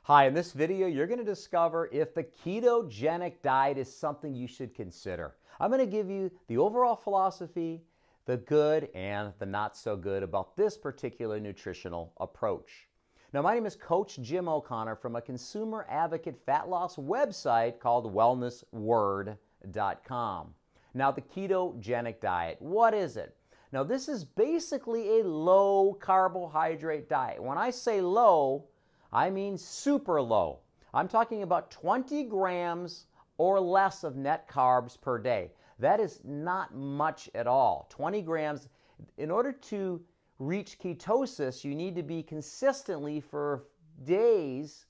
Hi, in this video, you're going to discover if the ketogenic diet is something you should consider. I'm going to give you the overall philosophy, the good and the not so good about this particular nutritional approach. Now, my name is Coach Jim O'Connor from a consumer advocate fat loss website called wellnessword.com. Now, the ketogenic diet, what is it? Now, this is basically a low carbohydrate diet. When I say low, I mean super low. I'm talking about 20 grams or less of net carbs per day. That is not much at all. 20 grams. In order to reach ketosis, you need to be consistently for days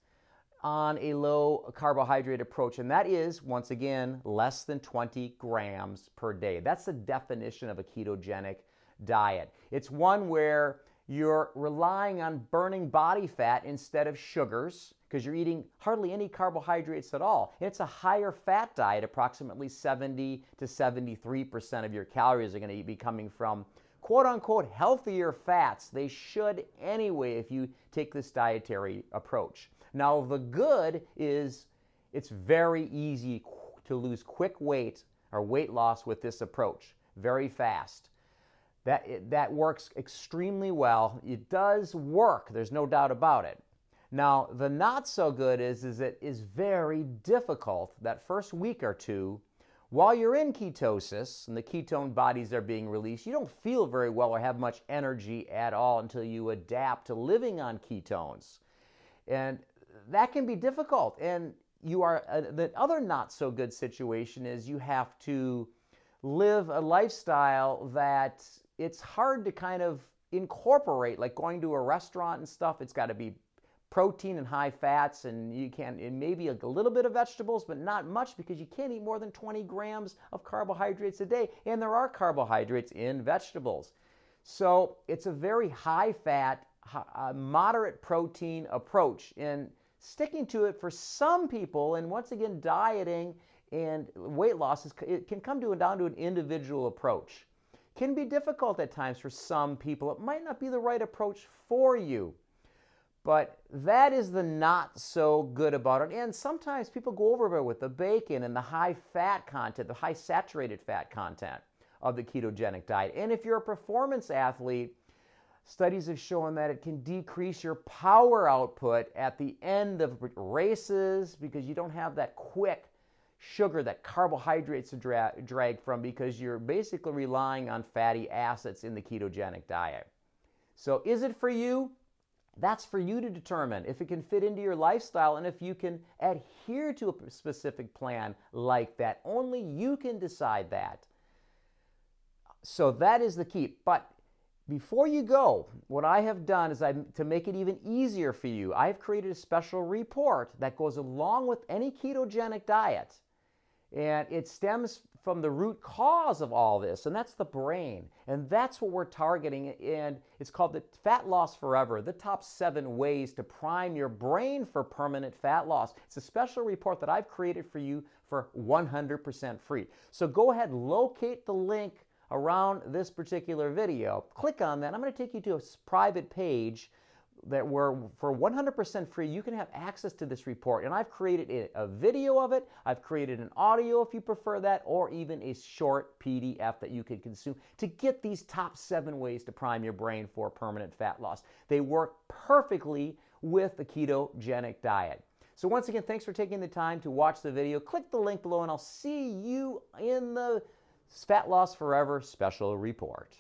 on a low carbohydrate approach, and that is, once again, less than 20 grams per day. That's the definition of a ketogenic diet. It's one where you're relying on burning body fat instead of sugars because you're eating hardly any carbohydrates at all. It's a higher fat diet. Approximately 70 to 73% of your calories are going to be coming from quote-unquote healthier fats. They should anyway if you take this dietary approach. Now, the good is it's very easy to lose quick weight or weight loss with this approach, very fast. That works extremely well. It does work. There's no doubt about it. Now, the not so good is it is very difficult that first week or two while you're in ketosis and the ketone bodies are being released. You don't feel very well or have much energy at all until you adapt to living on ketones. And that can be difficult. And the other not so good situation is you have to live a lifestyle that it's hard to kind of incorporate, like going to a restaurant and stuff. It's got to be protein and high fats, and maybe a little bit of vegetables, but not much because you can't eat more than 20 grams of carbohydrates a day, and there are carbohydrates in vegetables. So it's a very high fat, moderate protein approach, and sticking to it for some people, and once again, dieting and weight loss, it can come down to an individual approach. Can be difficult at times for some people. It might not be the right approach for you, but that is the not so good about it. And sometimes people go overboard with the bacon and the high fat content, the high saturated fat content of the ketogenic diet. And if you're a performance athlete, studies have shown that it can decrease your power output at the end of races because you don't have that quick sugar, that carbohydrates to drag from, because you're basically relying on fatty acids in the ketogenic diet. So is it for you? That's for you to determine if it can fit into your lifestyle and if you can adhere to a specific plan like that. Only you can decide that. So that is the key. But before you go, what I have done is to make it even easier for you, I've created a special report that goes along with any ketogenic diet. And it stems from the root cause of all this, and that's the brain. And that's what we're targeting, and it's called the Fat Loss Forever, the top 7 ways to prime your brain for permanent fat loss. It's a special report that I've created for you for 100% free. So go ahead, locate the link around this particular video, click on that. I'm going to take you to a private page where for 100% free you can have access to this report, and I've created a video of it, I've created an audio if you prefer that, or even a short PDF that you can consume to get these top 7 ways to prime your brain for permanent fat loss. They work perfectly with the ketogenic diet. So once again, thanks for taking the time to watch the video. Click the link below and I'll see you in the Fat Loss Forever special report.